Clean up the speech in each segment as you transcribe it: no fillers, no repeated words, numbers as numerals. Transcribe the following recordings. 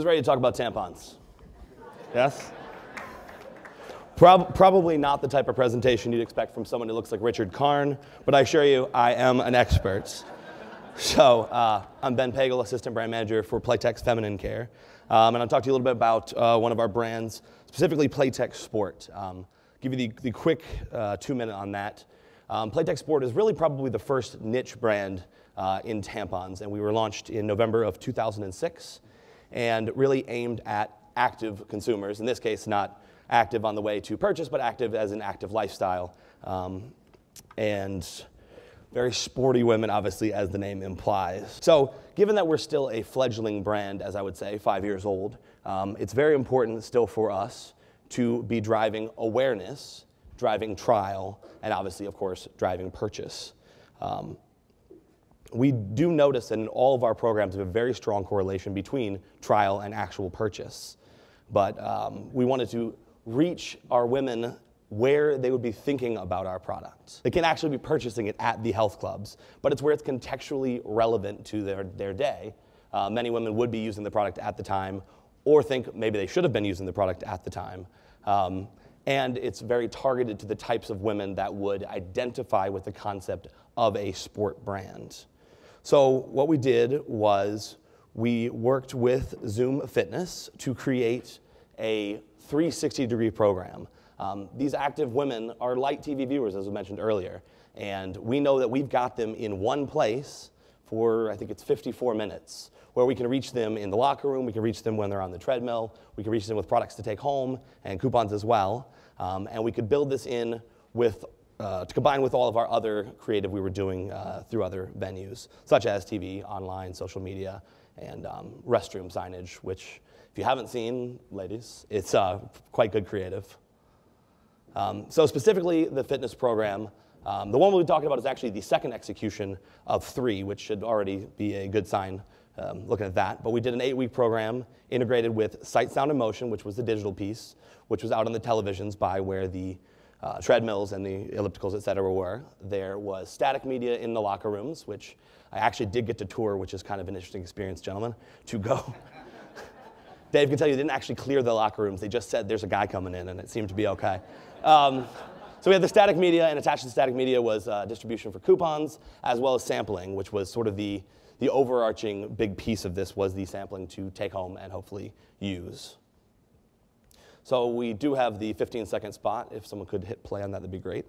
Ready to talk about tampons? Yes? Probably not the type of presentation you'd expect from someone who looks like Richard Karn, but I assure you, I am an expert. So, I'm Ben Pagel, Assistant Brand Manager for Playtex Feminine Care, and I'll talk to you a little bit about one of our brands, specifically Playtex Sport. Give you the quick 2-minute on that. Playtex Sport is really probably the first niche brand in tampons, and we were launched in November of 2006. And really aimed at active consumers, in this case not active on the way to purchase, but active as an active lifestyle. And very sporty women, obviously, as the name implies. So given that we're still a fledgling brand, as I would say, 5 years old, it's very important still for us to be driving awareness, driving trial, and obviously, of course, driving purchase. We do notice that in all of our programs, we have a very strong correlation between trial and actual purchase. But we wanted to reach our women where they would be thinking about our product. They can actually be purchasing it at the health clubs, but it's where it's contextually relevant to their day. Many women would be using the product at the time, or think maybe they should have been using the product at the time. And it's very targeted to the types of women that would identify with the concept of a sport brand. So what we did was we worked with Zoom Fitness to create a 360-degree program. These active women are light TV viewers, as we mentioned earlier, and we know that we've got them in one place for, I think it's 54 minutes, where we can reach them in the locker room, we can reach them when they're on the treadmill, we can reach them with products to take home and coupons as well, and we could build this in with to combine with all of our other creative we were doing through other venues, such as TV, online, social media, and restroom signage, which, if you haven't seen, ladies, it's quite good creative. So specifically, the fitness program, the one we'll be talking about is actually the second execution of 3, which should already be a good sign looking at that. But we did an 8-week program integrated with Sight, Sound, and Motion, which was the digital piece, which was out on the televisions by where the treadmills and the ellipticals, et cetera, were. There was static media in the locker rooms, which I actually did get to tour, which is kind of an interesting experience, gentlemen, to go. Dave can tell you they didn't actually clear the locker rooms. They just said there's a guy coming in, and it seemed to be okay. So we had the static media, and attached to the static media was distribution for coupons, as well as sampling, which was sort of the overarching big piece of this was the sampling to take home and hopefully use. So we do have the 15-second spot. If someone could hit play on that, that'd be great.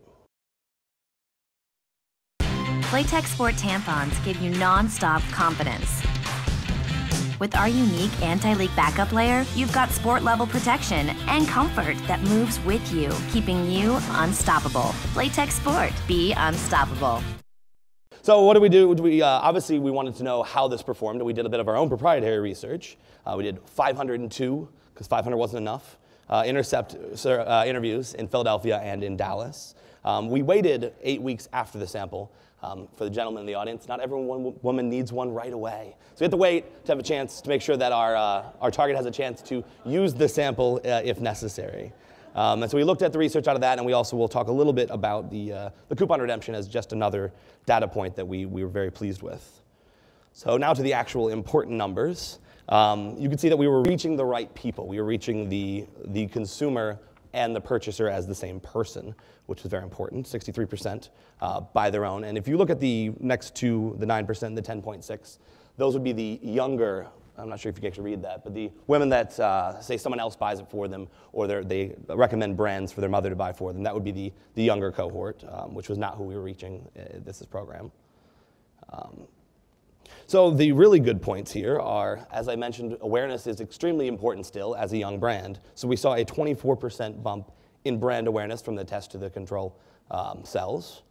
Playtex Sport tampons give you non-stop confidence. With our unique anti-leak backup layer, you've got sport-level protection and comfort that moves with you, keeping you unstoppable. Playtex Sport, be unstoppable. So what did we do? Obviously, we wanted to know how this performed, and we did a bit of our own proprietary research. We did 502, because 500 wasn't enough, interviews in Philadelphia and in Dallas. We waited 8 weeks after the sample. For the gentleman in the audience, not every woman needs one right away. So we have to wait to have a chance to make sure that our target has a chance to use the sample if necessary. And so we looked at the research out of that, and we also will talk a little bit about the coupon redemption as just another data point that we were very pleased with. So now to the actual important numbers. You can see that we were reaching the right people. We were reaching the consumer and the purchaser as the same person, which was very important, 63% by their own. And if you look at the next two, the 9% and the 10.6, those would be the younger, I'm not sure if you can actually read that, but the women that say someone else buys it for them, or they recommend brands for their mother to buy for them. That would be the younger cohort, which was not who we were reaching this program. So the really good points here are, as I mentioned, awareness is extremely important still as a young brand. So we saw a 24% bump in brand awareness from the test to the control cells.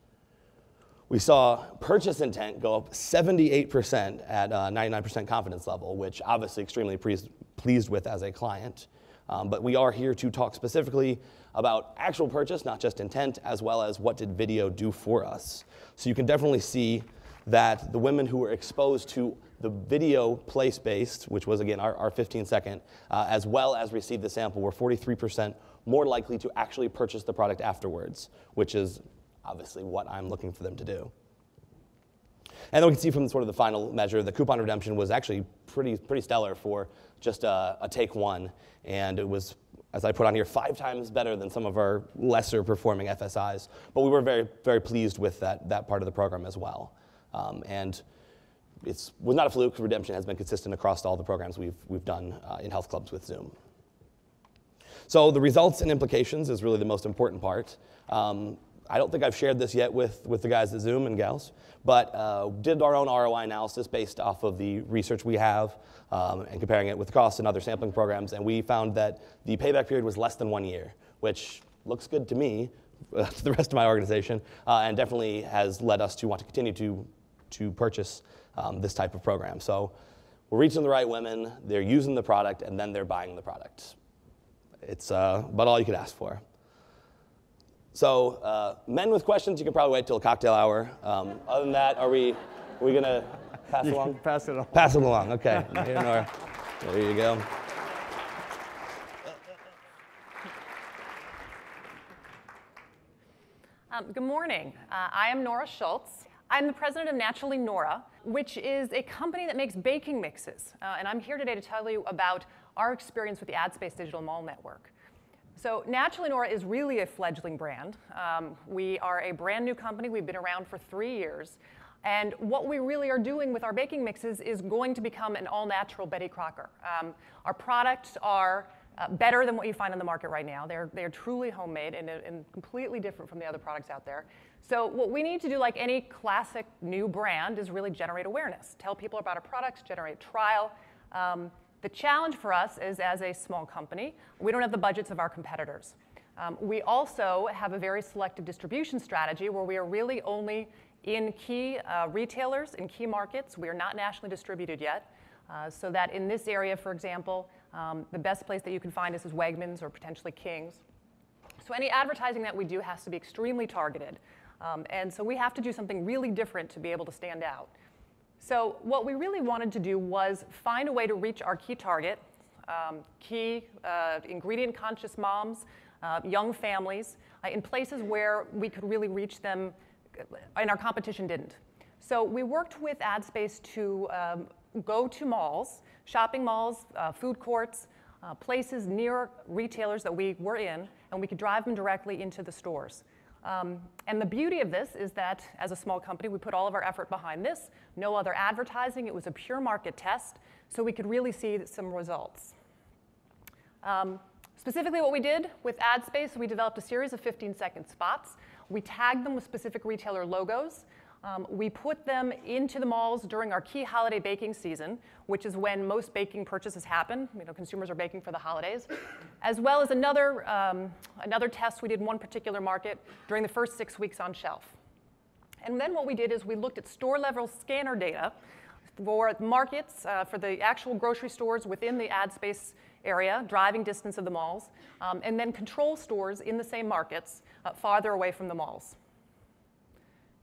We saw purchase intent go up 78% at 99% confidence level, which obviously extremely pleased with as a client. But we are here to talk specifically about actual purchase, not just intent, as well as what did video do for us. So you can definitely see that the women who were exposed to the video place-based, which was again our 15-second, as well as received the sample, were 43% more likely to actually purchase the product afterwards, which is obviously what I'm looking for them to do. And then we can see from sort of the final measure, the coupon redemption was actually pretty stellar for just a take one. And it was, as I put on here, 5 times better than some of our lesser performing FSIs. But we were very, very pleased with that part of the program as well. And it was not a fluke. Redemption has been consistent across all the programs we've done in health clubs with Zoom. So the results and implications is really the most important part. I don't think I've shared this yet with the guys at Zoom and gals, but did our own ROI analysis based off of the research we have and comparing it with costs and other sampling programs, and we found that the payback period was less than 1 year, which looks good to me, to the rest of my organization, and definitely has led us to want to continue to purchase this type of program. So we're reaching the right women, they're using the product, and then they're buying the product. It's about all you could ask for. So men with questions, you can probably wait till cocktail hour. Other than that, are we going to pass it along? Pass it along. Pass it along, okay. Here, Nora. There you go. Good morning. I am Nora Schultz. I'm the president of Naturally Nora, which is a company that makes baking mixes. And I'm here today to tell you about our experience with the AdSpace Digital Mall Network. So Naturally Nora is really a fledgling brand. We are a brand new company. We've been around for 3 years. And what we really are doing with our baking mixes is going to become an all-natural Betty Crocker. Our products are better than what you find on the market right now. They're truly homemade and completely different from the other products out there. So what we need to do, like any classic new brand, is really generate awareness. Tell people about our products, generate trial. The challenge for us is, as a small company, we don't have the budgets of our competitors. We also have a very selective distribution strategy where we are really only in key retailers, in key markets. We are not nationally distributed yet. So that in this area, for example, the best place that you can find us is Wegmans or potentially King's. So any advertising that we do has to be extremely targeted. And so we have to do something really different to be able to stand out. So what we really wanted to do was find a way to reach our key target, key ingredient-conscious moms, young families, in places where we could really reach them and our competition didn't. So we worked with AdSpace to go to malls, shopping malls, food courts, places near retailers that we were in, and we could drive them directly into the stores. And the beauty of this is that, as a small company, we put all of our effort behind this. No other advertising. It was a pure market test, so we could really see some results. Specifically, what we did with AdSpace, we developed a series of 15-second spots. We tagged them with specific retailer logos. We put them into the malls during our key holiday baking season, which is when most baking purchases happen. You know, consumers are baking for the holidays. As well as another test we did in one particular market during the first 6 weeks on shelf. And then what we did is we looked at store-level scanner data for markets, for the actual grocery stores within the AdSpace area, driving distance of the malls, and then control stores in the same markets farther away from the malls.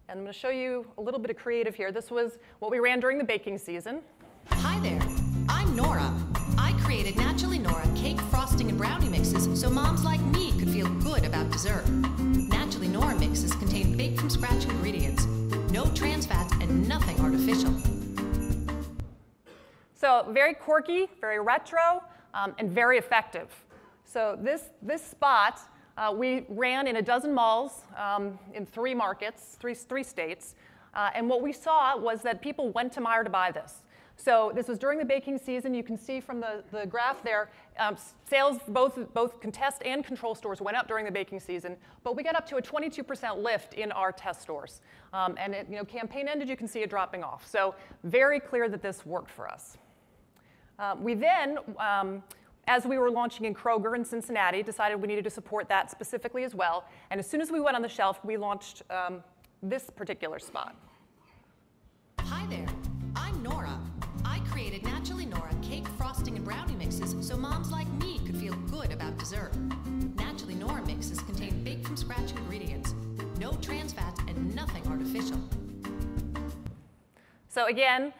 And I'm going to show you a little bit of creative here. This was what we ran during the baking season. Hi there, I'm Nora. I created Naturally Nora cake, frosting, and brownie mixes so moms like me could feel good about dessert. Naturally Nora mixes contain baked-from-scratch ingredients, no trans fats, and nothing artificial. So very quirky, very retro, and very effective. So this spot we ran in a dozen malls in 3 markets, three states. And what we saw was that people went to Meijer to buy this. So this was during the baking season. You can see from the graph there, sales both contest and control stores went up during the baking season. But we got up to a 22% lift in our test stores. And it, campaign ended, you can see it dropping off. So very clear that this worked for us. We then, as we were launching in Kroger in Cincinnati, decided we needed to support that specifically as well. And as soon as we went on the shelf, we launched this particular spot. Hi there, I'm Nora. I created Naturally Nora cake frosting and brownie mixes so moms like me could feel good about dessert. Naturally Nora mixes contain baked from scratch ingredients, no trans fats, and nothing artificial. So again,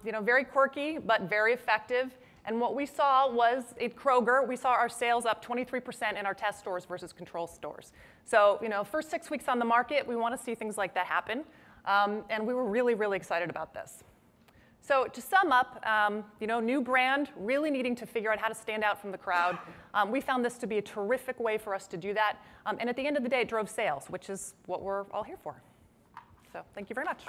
very quirky, but very effective. And what we saw was at Kroger, we saw our sales up 23% in our test stores versus control stores. So, first 6 weeks on the market, we want to see things like that happen. And we were really, really excited about this. So to sum up, new brand, really needing to figure out how to stand out from the crowd. We found this to be a terrific way for us to do that. And at the end of the day, it drove sales, which is what we're all here for. So thank you very much.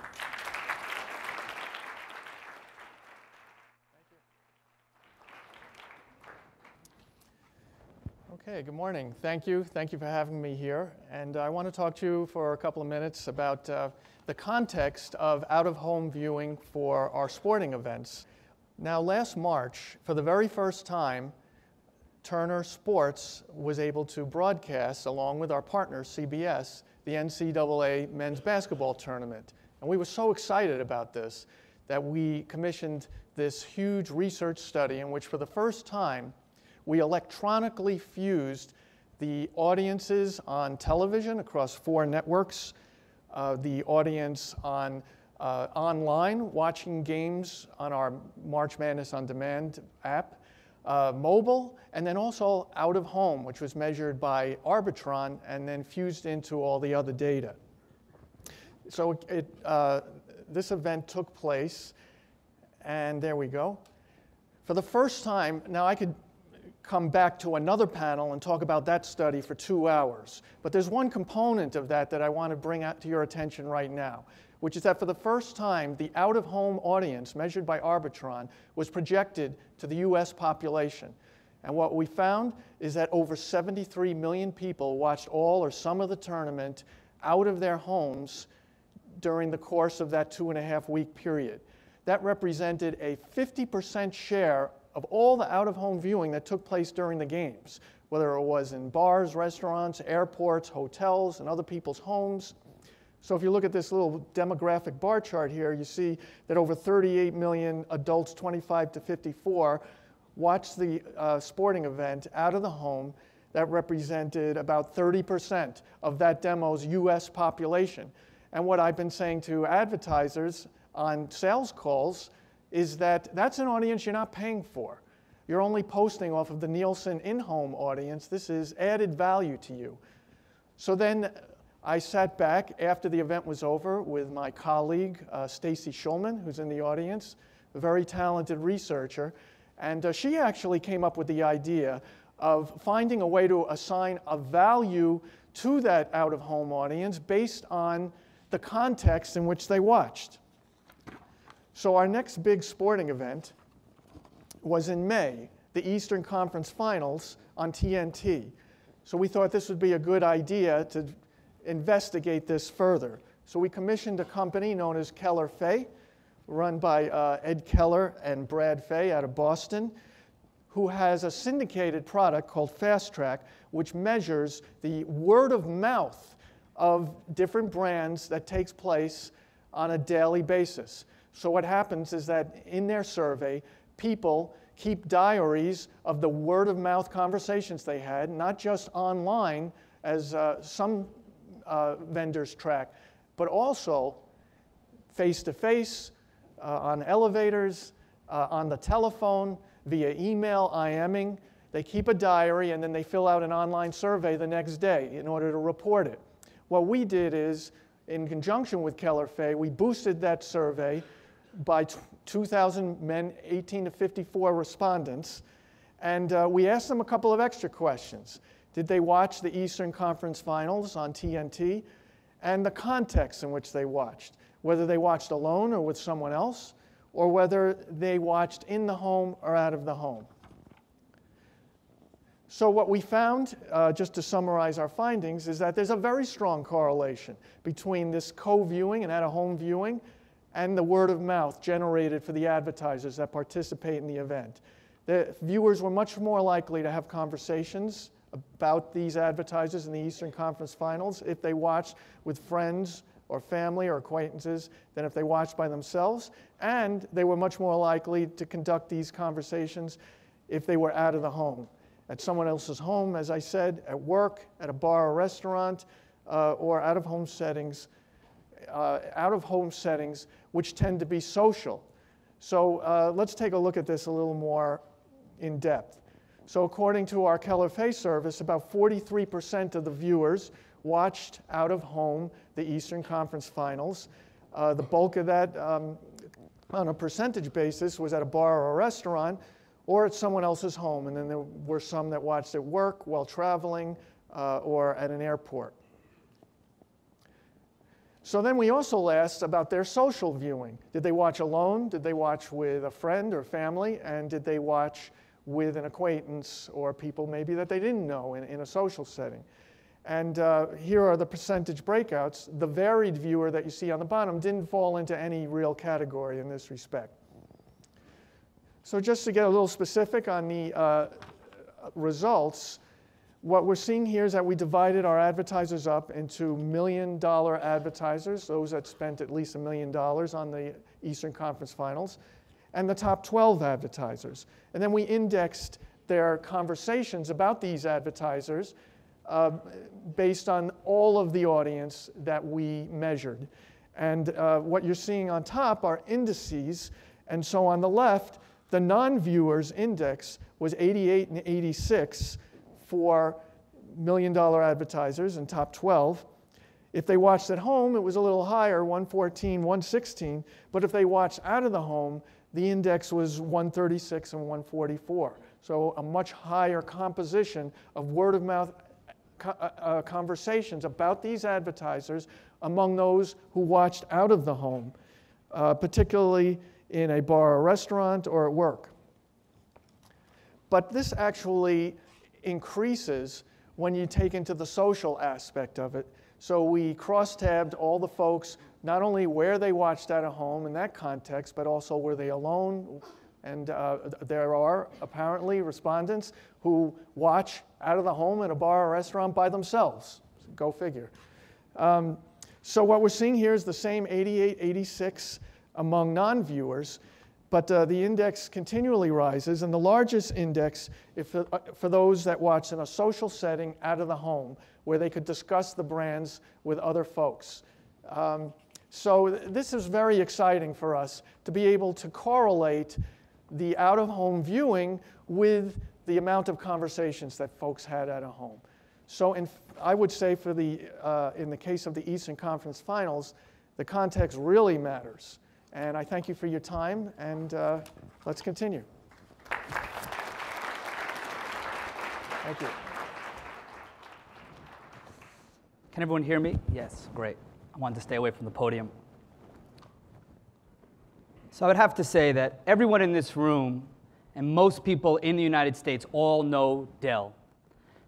Okay, good morning. Thank you. Thank you for having me here. And I want to talk to you for a couple of minutes about the context of out-of-home viewing for our sporting events. Now, last March, for the very first time, Turner Sports was able to broadcast, along with our partner, CBS, the NCAA men's basketball tournament. And we were so excited about this that we commissioned this huge research study in which, for the first time, we electronically fused the audiences on television across 4 networks, the audience on online watching games on our March Madness On Demand app, mobile, and then also out of home, which was measured by Arbitron and then fused into all the other data. So this event took place, and there we go. For the first time, now I could come back to another panel and talk about that study for 2 hours. But there's one component of that that I want to bring out to your attention right now, which is that for the first time, the out-of-home audience measured by Arbitron was projected to the US population. And what we found is that over 73 million people watched all or some of the tournament out of their homes during the course of that 2.5-week period. That represented a 50% share of all the out-of-home viewing that took place during the games, whether it was in bars, restaurants, airports, hotels, and other people's homes. So if you look at this little demographic bar chart here, you see that over 38 million adults 25 to 54 watched the sporting event out of the home. That represented about 30% of that demo's US population. And what I've been saying to advertisers on sales calls is that that's an audience you're not paying for. You're only posting off of the Nielsen in-home audience. This is added value to you. So then I sat back after the event was over with my colleague, Stacy Schulman, who's in the audience, a very talented researcher. And she actually came up with the idea of finding a way to assign a value to that out-of-home audience based on the context in which they watched. So our next big sporting event was in May, the Eastern Conference Finals on TNT. So we thought this would be a good idea to investigate this further. So we commissioned a company known as Keller Fay, run by Ed Keller and Brad Fay out of Boston, who has a syndicated product called Fast Track, which measures the word of mouth of different brands that takes place on a daily basis. So what happens is that in their survey, people keep diaries of the word-of-mouth conversations they had, not just online, as some vendors track, but also face-to-face, on elevators, on the telephone, via email, IMing. They keep a diary, and then they fill out an online survey the next day in order to report it. What we did is, in conjunction with Keller Fay, we boosted that survey by 2,000 men, 18 to 54 respondents, and we asked them a couple of extra questions. Did they watch the Eastern Conference Finals on TNT? And the context in which they watched, whether they watched alone or with someone else, or whether they watched in the home or out of the home. So what we found, just to summarize our findings, is that there's a very strong correlation between this co-viewing and out-of-home viewing and the word of mouth generated for the advertisers that participate in the event. The viewers were much more likely to have conversations about these advertisers in the Eastern Conference Finals if they watched with friends or family or acquaintances than if they watched by themselves, and they were much more likely to conduct these conversations if they were out of the home. At someone else's home, as I said, at work, at a bar or restaurant, or out-of-home settings, which tend to be social. So let's take a look at this a little more in depth. So according to our Keller Fay service, about 43% of the viewers watched out of home the Eastern Conference Finals. The bulk of that, on a percentage basis, was at a bar or a restaurant or at someone else's home. And then there were some that watched at work, while traveling, or at an airport. So then we also asked about their social viewing. Did they watch alone? Did they watch with a friend or family? And did they watch with an acquaintance or people maybe that they didn't know in a social setting? And here are the percentage breakouts. The varied viewer that you see on the bottom didn't fall into any real category in this respect. So just to get a little specific on the results, what we're seeing here is that we divided our advertisers up into $1 million advertisers, those that spent at least $1 million on the Eastern Conference Finals, and the top 12 advertisers. And then we indexed their conversations about these advertisers based on all of the audience that we measured. And what you're seeing on top are indices. And so on the left, the non-viewers index was 88 and 86 for $1 million advertisers and top 12. If they watched at home, it was a little higher, 114, 116. But if they watched out of the home, the index was 136 and 144. So a much higher composition of word-of-mouth conversations about these advertisers among those who watched out of the home, particularly in a bar or restaurant or at work. But this actually increases when you take into the social aspect of it. So we cross-tabbed all the folks, not only where they watched out of home in that context, but also were they alone. And there are apparently respondents who watch out of the home at a bar or restaurant by themselves. Go figure. So what we're seeing here is the same 88, 86 among non-viewers, but the index continually rises, and the largest index is for those that watch in a social setting out of the home, where they could discuss the brands with other folks. So this is very exciting for us to be able to correlate the out-of-home viewing with the amount of conversations that folks had at a home. So I would say for in the case of the Eastern Conference Finals, the context really matters. And I thank you for your time, and let's continue. Thank you. Can everyone hear me? Yes, great. I wanted to stay away from the podium. So I would have to say that everyone in this room and most people in the United States all know Dell.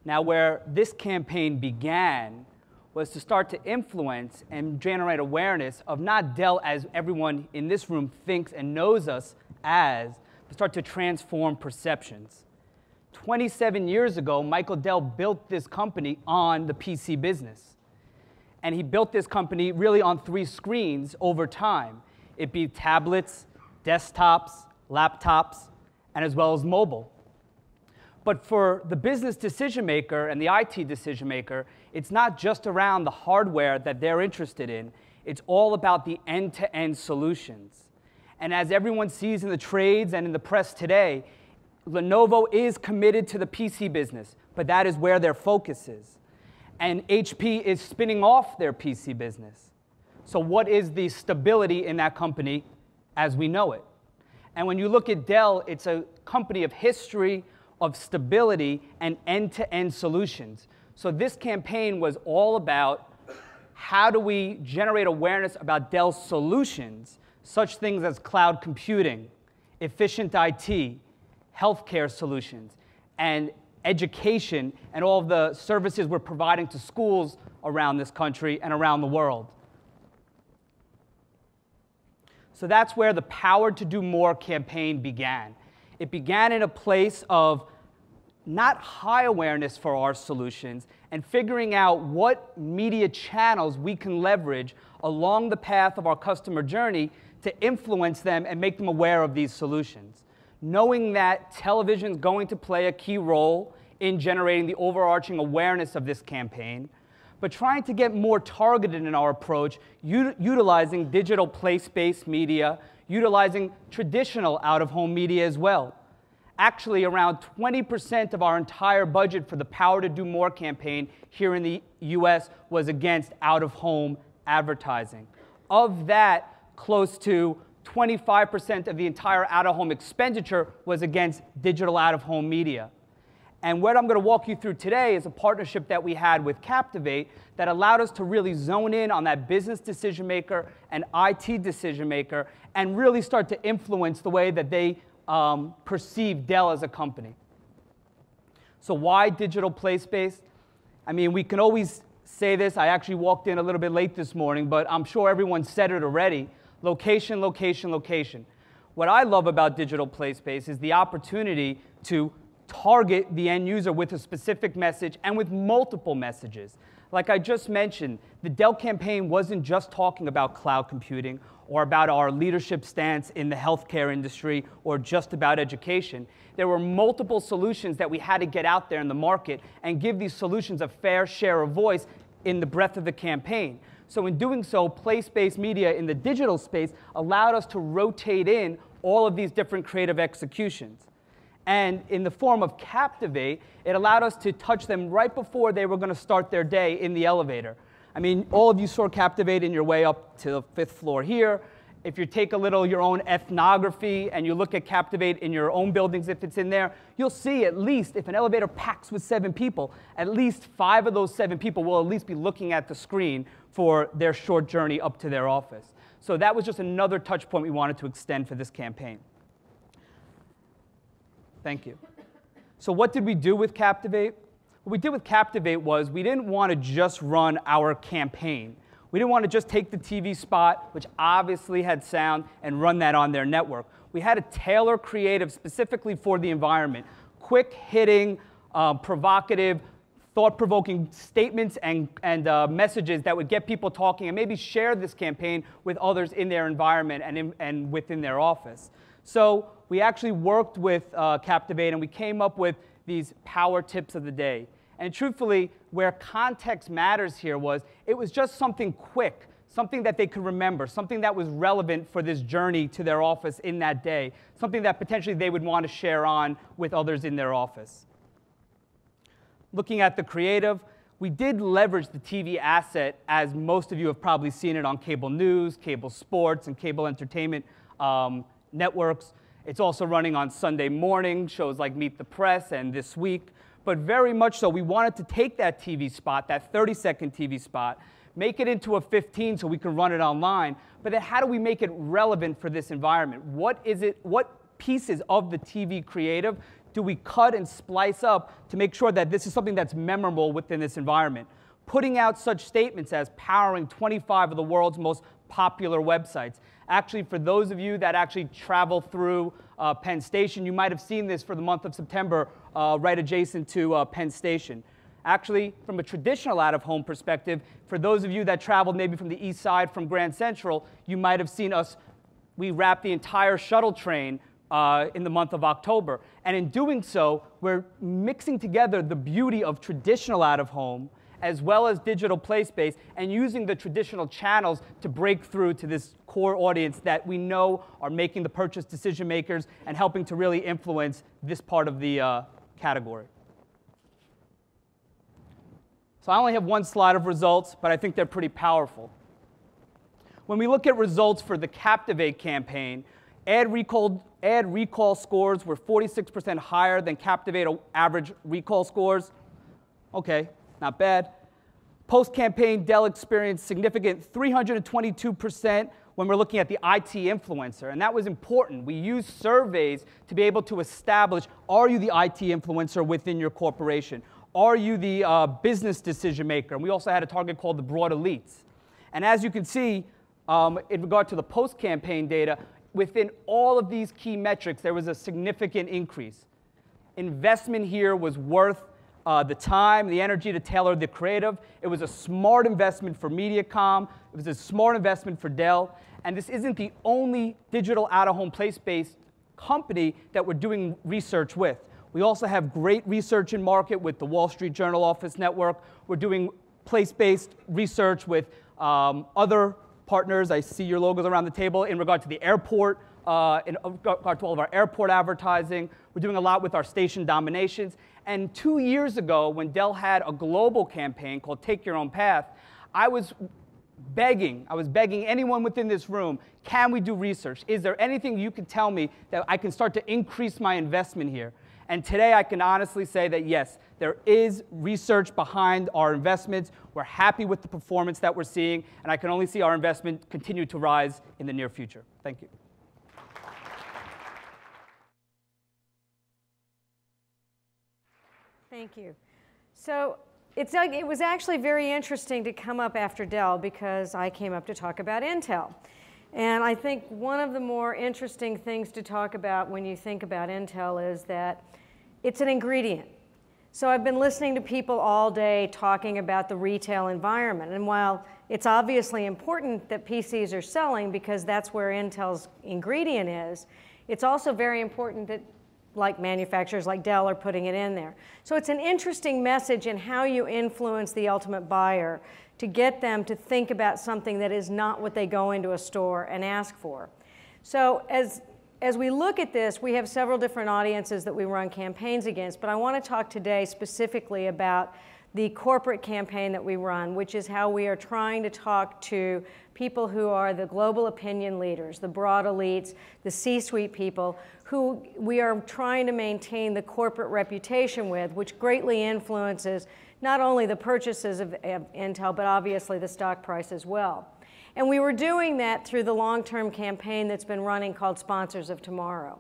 Now, where this campaign began was to start to influence and generate awareness of not Dell as everyone in this room thinks and knows us as, but start to transform perceptions. 27 years ago, Michael Dell built this company on the PC business. And he built this company really on 3 screens over time. It be tablets, desktops, laptops, and as well as mobile. But for the business decision maker and the IT decision maker, it's not just around the hardware that they're interested in. It's all about the end-to-end solutions. And as everyone sees in the trades and in the press today, Lenovo is committed to the PC business, but that is where their focus is. And HP is spinning off their PC business. So what is the stability in that company as we know it? And when you look at Dell, it's a company of history, of stability, and end-to-end solutions. So this campaign was all about how do we generate awareness about Dell's solutions, such things as cloud computing, efficient IT, healthcare solutions, and education, and all of the services we're providing to schools around this country and around the world. So that's where the Power to Do More campaign began. It began in a place of not high awareness for our solutions, and figuring out what media channels we can leverage along the path of our customer journey to influence them and make them aware of these solutions. Knowing that television is going to play a key role in generating the overarching awareness of this campaign, but trying to get more targeted in our approach, utilizing digital place-based media, utilizing traditional out-of-home media as well. Actually, around 20% of our entire budget for the Power to Do More campaign here in the US was against out-of-home advertising. Of that, close to 25% of the entire out-of-home expenditure was against digital out-of-home media. And what I'm going to walk you through today is a partnership that we had with Captivate that allowed us to really zone in on that business decision maker and IT decision maker and really start to influence the way that they perceive Dell as a company. So why digital place-based? I mean, we can always say this. I actually walked in a little bit late this morning, but I'm sure everyone said it already. Location, location, location. What I love about digital place-based is the opportunity to target the end user with a specific message and with multiple messages. Like I just mentioned, the Dell campaign wasn't just talking about cloud computing or about our leadership stance in the healthcare industry or just about education. There were multiple solutions that we had to get out there in the market and give these solutions a fair share of voice in the breadth of the campaign. So in doing so, place-based media in the digital space allowed us to rotate in all of these different creative executions. And in the form of Captivate, it allowed us to touch them right before they were going to start their day in the elevator. I mean, all of you saw Captivate in your way up to the 5th floor here. If you take a little your own ethnography and you look at Captivate in your own buildings, if it's in there, you'll see at least, if an elevator packs with 7 people, at least 5 of those 7 people will at least be looking at the screen for their short journey up to their office. So that was just another touch point we wanted to extend for this campaign. Thank you. So what did we do with Captivate? What we did with Captivate was we didn't want to just run our campaign. We didn't want to just take the TV spot, which obviously had sound, and run that on their network. We had to tailor creative specifically for the environment. Quick-hitting, provocative, thought-provoking statements and messages that would get people talking and maybe share this campaign with others in their environment and within their office. So we actually worked with Captivate and we came up with these power tips of the day. And truthfully, where context matters here was it was just something quick, something that they could remember, something that was relevant for this journey to their office in that day, something that potentially they would want to share on with others in their office. Looking at the creative, we did leverage the TV asset, as most of you have probably seen it on cable news, cable sports, and cable entertainment networks. It's also running on Sunday morning, shows like Meet the Press and This Week. But very much so, we wanted to take that TV spot, that 30-second TV spot, make it into a 15 so we can run it online. But then how do we make it relevant for this environment? What pieces of the TV creative do we cut and splice up to make sure that this is something that's memorable within this environment? Putting out such statements as powering 25 of the world's most popular websites. Actually, for those of you that actually travel through Penn Station, you might have seen this for the month of September right adjacent to Penn Station. Actually, from a traditional out-of-home perspective, for those of you that traveled maybe from the east side from Grand Central, you might have seen us, we wrapped the entire shuttle train in the month of October. And in doing so, we're mixing together the beauty of traditional out-of-home as well as digital place-based, and using the traditional channels to break through to this core audience that we know are making the purchase decision makers and helping to really influence this part of the category. So I only have one slide of results, but I think they're pretty powerful. When we look at results for the Captivate campaign, ad recall scores were 46% higher than Captivate average recall scores. Okay. Not bad. Post-campaign, Dell experienced significant 322% when we're looking at the IT influencer, and that was important. We used surveys to be able to establish, are you the IT influencer within your corporation? Are you the business decision maker? And we also had a target called the broad elites. And as you can see, in regard to the post-campaign data, within all of these key metrics, there was a significant increase. investment here was worth the time, the energy to tailor the creative. It was a smart investment for MediaCom. It was a smart investment for Dell. And this isn't the only digital out-of-home place-based company that we're doing research with. We also have great research in market with the Wall Street Journal Office Network. We're doing place-based research with other partners. I see your logos around the table in regard to the airport, in regard to all of our airport advertising. We're doing a lot with our station dominations. And 2 years ago, when Dell had a global campaign called Take Your Own Path, I was begging anyone within this room, can we do research? Is there anything you can tell me that I can start to increase my investment here? And today I can honestly say that yes, there is research behind our investments. We're happy with the performance that we're seeing, and I can only see our investment continue to rise in the near future. Thank you. Thank you. So it was actually very interesting to come up after Dell because I came up to talk about Intel. And I think one of the more interesting things to talk about when you think about Intel is that it's an ingredient. So I've been listening to people all day talking about the retail environment. And while it's obviously important that PCs are selling because that's where Intel's ingredient is, it's also very important that like manufacturers like Dell are putting it in there. So it's an interesting message in how you influence the ultimate buyer to get them to think about something that is not what they go into a store and ask for. So as we look at this, we have several different audiences that we run campaigns against, but I want to talk today specifically about the corporate campaign that we run, which is how we are trying to talk to people who are the global opinion leaders, the broad elites, the C-suite people, who we are trying to maintain the corporate reputation with, which greatly influences not only the purchases of Intel, but obviously the stock price as well. And we were doing that through the long-term campaign that's been running called Sponsors of Tomorrow.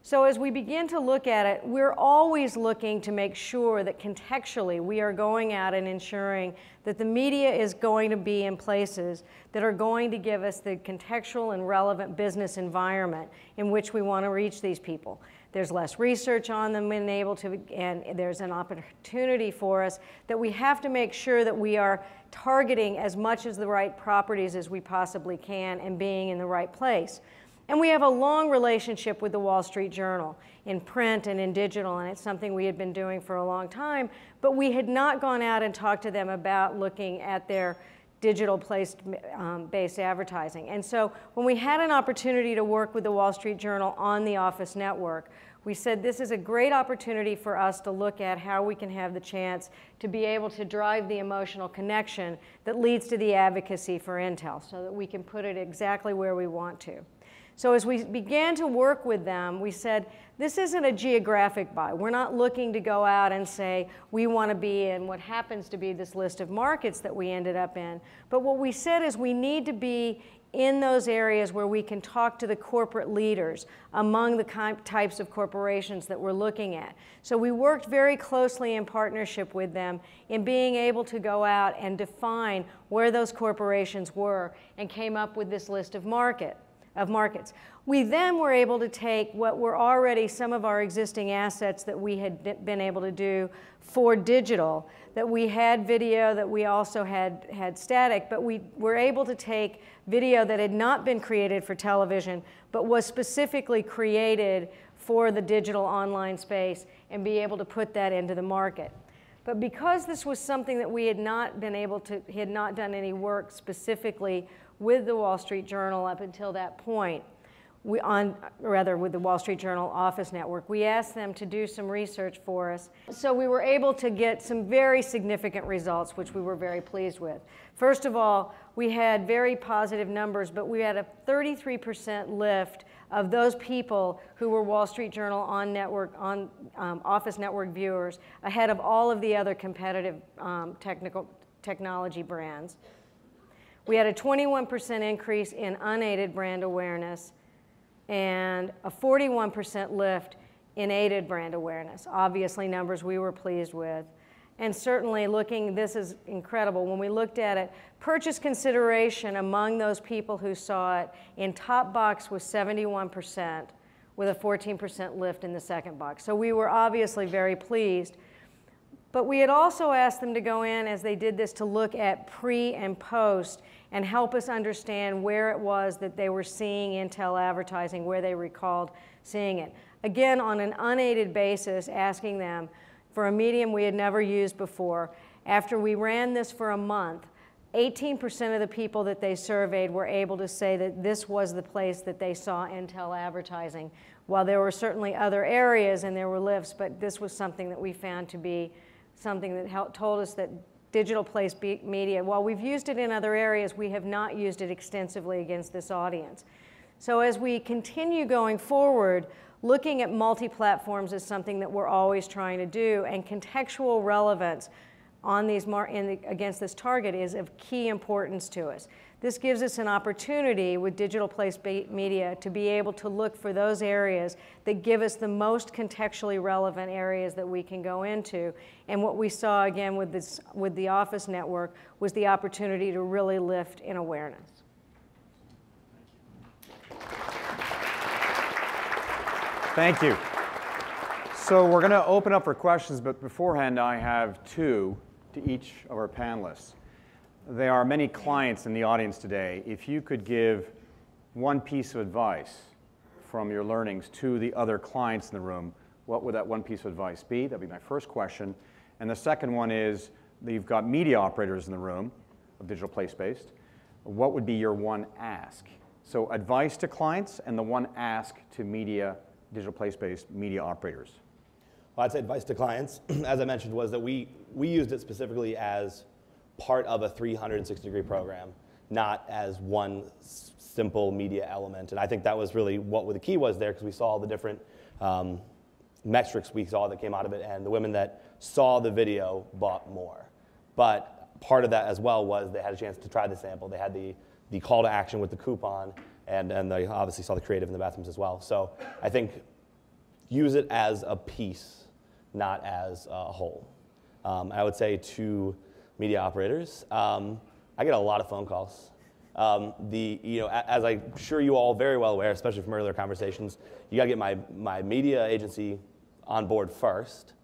So as we begin to look at it, we're always looking to make sure that contextually we are going out and ensuring that the media is going to be in places that are going to give us the contextual and relevant business environment in which we want to reach these people. There's less research on them and there's an opportunity for us that we have to make sure that we are targeting as much as the right properties as we possibly can and being in the right place. And we have a long relationship with the Wall Street Journal in print and in digital, and it's something we had been doing for a long time, but we had not gone out and talked to them about looking at their digital based advertising. And so when we had an opportunity to work with the Wall Street Journal on the Office Network, we said this is a great opportunity for us to look at how we can have the chance to be able to drive the emotional connection that leads to the advocacy for Intel so that we can put it exactly where we want to. So as we began to work with them, we said, this isn't a geographic buy. We're not looking to go out and say, we want to be in what happens to be this list of markets that we ended up in. But what we said is we need to be in those areas where we can talk to the corporate leaders among the types of corporations that we're looking at. So we worked very closely in partnership with them in being able to go out and define where those corporations were and came up with this list of markets. We then were able to take what were already some of our existing assets that we had been able to do for digital, that we had video, that we also had static, but we were able to take video that had not been created for television, but was specifically created for the digital online space and be able to put that into the market. But because this was something that we had not been able to, had not done any work specifically with the Wall Street Journal up until that point, with the Wall Street Journal Office Network, we asked them to do some research for us. So we were able to get some very significant results, which we were very pleased with. First of all, we had very positive numbers, but we had a 33% lift of those people who were Wall Street Journal Office Network viewers ahead of all of the other competitive technology brands. We had a 21% increase in unaided brand awareness and a 41% lift in aided brand awareness. Obviously numbers we were pleased with. And certainly this is incredible. When we looked at it, purchase consideration among those people who saw it in top box was 71%, with a 14% lift in the second box. So we were obviously very pleased. But we had also asked them to go in, as they did this, to look at pre and post and help us understand where it was that they were seeing Intel advertising, where they recalled seeing it. Again, on an unaided basis, asking them for a medium we had never used before. After we ran this for a month, 18% of the people that they surveyed were able to say that this was the place that they saw Intel advertising. While there were certainly other areas and there were lifts, but this was something that we found to be something that told us that digital place media, while we've used it in other areas, we have not used it extensively against this audience. So as we continue going forward, looking at multi-platforms is something that we're always trying to do, and contextual relevance on these against this target is of key importance to us. This gives us an opportunity with digital place media to be able to look for those areas that give us the most contextually relevant areas that we can go into. And what we saw again with the Office Network was the opportunity to really lift in awareness. Thank you. So we're going to open up for questions, but beforehand I have two to each of our panelists. There are many clients in the audience today. If you could give one piece of advice from your learnings to the other clients in the room, what would that one piece of advice be? That'd be my first question. And the second one is, you've got media operators in the room of digital place-based. What would be your one ask? So advice to clients and the one ask to digital place-based media operators. Well, I'd say advice to clients, as I mentioned, was that we used it specifically as part of a 360-degree program, not as one simple media element. And I think that was really what the key was there, because we saw all the different metrics we saw that came out of it, and the women that saw the video bought more. But part of that as well was they had a chance to try the sample. They had the call to action with the coupon, and they obviously saw the creative in the bathrooms as well. So I think use it as a piece, not as a whole. I would say to media operators, I get a lot of phone calls. As I'm sure you all very well aware, especially from earlier conversations, you gotta get my media agency on board first.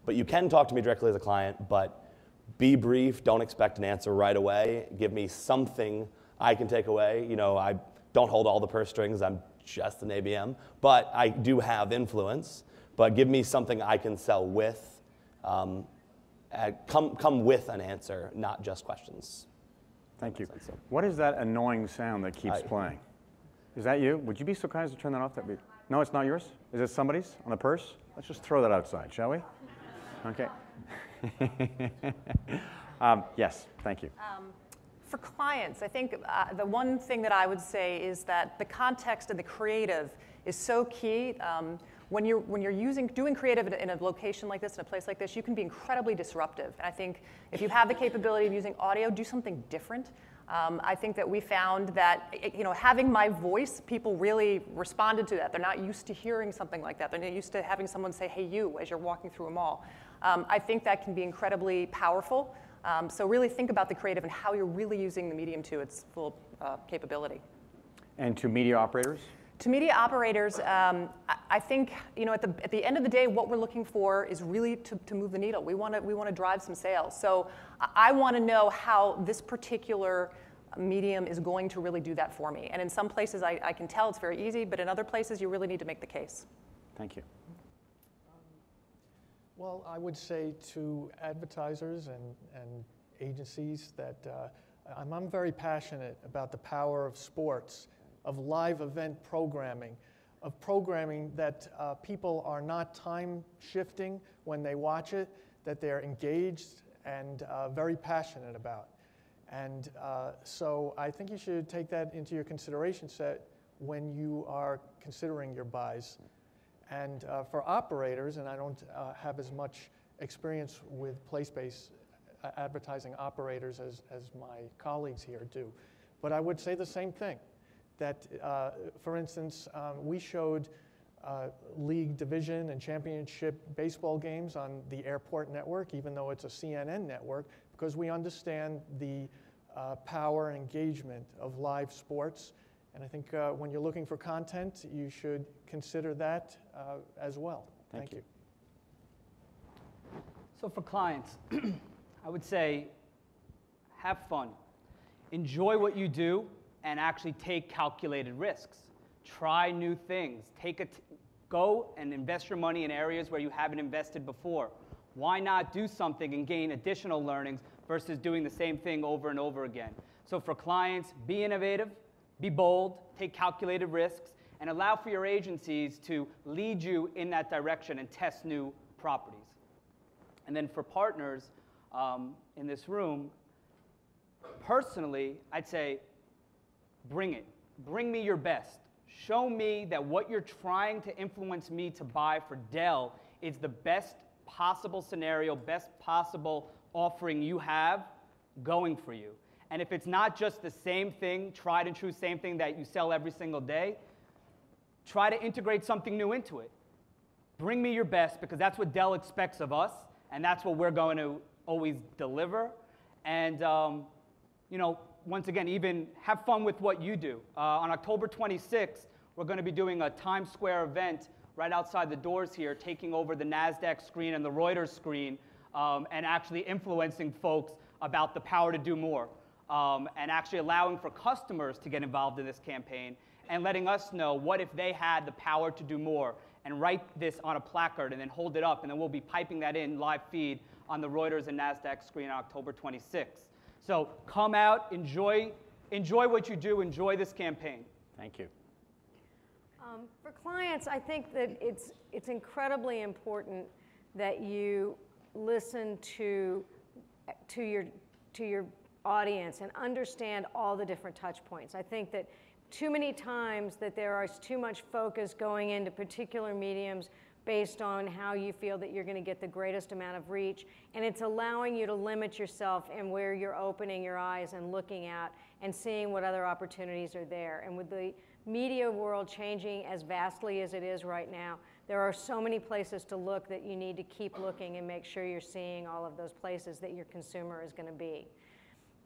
But you can talk to me directly as a client, but be brief, don't expect an answer right away. Give me something I can take away. I don't hold all the purse strings, I'm just an ABM, but I do have influence. But give me something I can sell with. Come with an answer, not just questions. Thank you. What is that annoying sound that keeps playing? Is that you? Would you be so kind as to turn that off? No, it's not yours? Is it somebody's on the purse? Let's just throw that outside, shall we? Okay. Yes, thank you. For clients, I think the one thing that I would say is that the context and the creative is so key. When you're doing creative in a location like this, in a place like this, you can be incredibly disruptive. And I think if you have the capability of using audio, do something different. I think that we found that having my voice, people really responded to that. They're not used to hearing something like that. They're not used to having someone say, "Hey, you," as you're walking through a mall. I think that can be incredibly powerful. So really think about the creative and how you're really using the medium to its full capability. And to media operators? To media operators, I think at the end of the day, what we're looking for is really to move the needle. We want to drive some sales. So I want to know how this particular medium is going to really do that for me. And in some places, I can tell it's very easy, but in other places, you really need to make the case. Thank you. Well, I would say to advertisers and agencies that I'm very passionate about the power of sports, of live event programming, of programming that people are not time shifting when they watch it, that they're engaged and very passionate about. And so I think you should take that into your consideration set when you are considering your buys. And for operators, and I don't have as much experience with place-based advertising operators as my colleagues here do, but I would say the same thing. That, for instance, we showed league division and championship baseball games on the airport network, even though it's a CNN network, because we understand the power and engagement of live sports And I think when you're looking for content, you should consider that as well. Thank you. So for clients, I would say have fun. Enjoy what you do and actually take calculated risks. Try new things. Go and invest your money in areas where you haven't invested before. Why not do something and gain additional learnings versus doing the same thing over and over again? So for clients, be innovative, be bold, take calculated risks, and allow for your agencies to lead you in that direction and test new properties. And then for partners in this room, personally, I'd say bring it. Bring me your best. Show me that what you're trying to influence me to buy for Dell is the best possible scenario, best possible offering you have going for you. And if it's not just the same thing, tried and true same thing that you sell every single day, try to integrate something new into it. Bring me your best, because that's what Dell expects of us, and that's what we're going to always deliver. And you know, once again, even have fun with what you do. On October 26th, we're going to be doing a Times Square event right outside the doors here, taking over the NASDAQ screen and the Reuters screen, and actually influencing folks about the power to do more, and actually allowing for customers to get involved in this campaign and letting us know what if they had the power to do more, and write this on a placard and then hold it up, and then we'll be piping that in live feed on the Reuters and NASDAQ screen on October 26th. So come out, enjoy what you do, enjoy this campaign. Thank you. For clients, I think that it's incredibly important that you listen to your audience and understand all the different touch points. I think that too many times that there is too much focus going into particular mediums based on how you feel that you're going to get the greatest amount of reach, and it's allowing you to limit yourself and where you're opening your eyes and looking at and seeing what other opportunities are there. And with the media world changing as vastly as it is right now, there are so many places to look that you need to keep looking and make sure you're seeing all of those places that your consumer is going to be.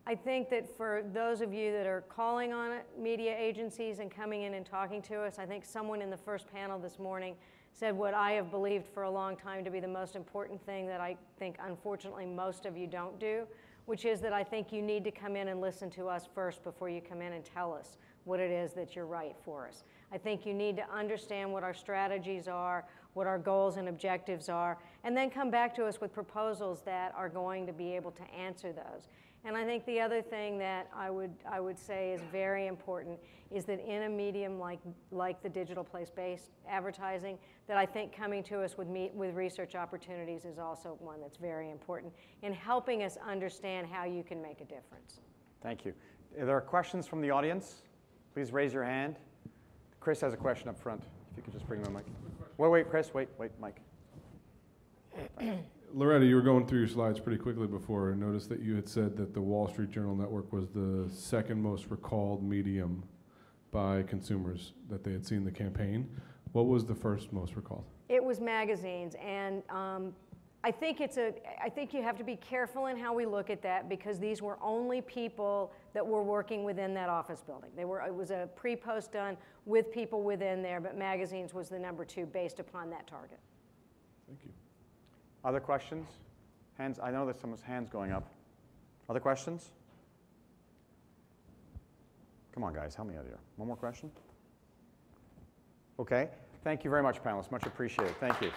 I think that for those of you that are calling on media agencies and coming in and talking to us, I think someone in the first panel this morning said what I have believed for a long time to be the most important thing that I think unfortunately most of you don't do, which is that I think you need to come in and listen to us first before you come in and tell us what it is that you're right for us. I think you need to understand what our strategies are, what our goals and objectives are, and then come back to us with proposals that are going to be able to answer those. And I think the other thing that I would say is very important is that in a medium like the digital place-based advertising, that I think coming to us with research opportunities is also one that's very important in helping us understand how you can make a difference. Thank you. Are there questions from the audience? Please raise your hand. Chris has a question up front. If you could just bring the mic. Wait, Chris, wait, Mike. Loretta, you were going through your slides pretty quickly before. I noticed that you had said that the Wall Street Journal Network was the second most recalled medium by consumers that they had seen the campaign. What was the first most recalled? It was magazines, and I think you have to be careful in how we look at that, because these were only people that were working within that office building. It was a pre-post done with people within there, but magazines was the number 2 based upon that target. Thank you. Other questions? Hands, I know there's someone's hands going up. Other questions? Come on, guys, help me out here. One more question? Okay. Thank you very much, panelists. Much appreciated. Thank you.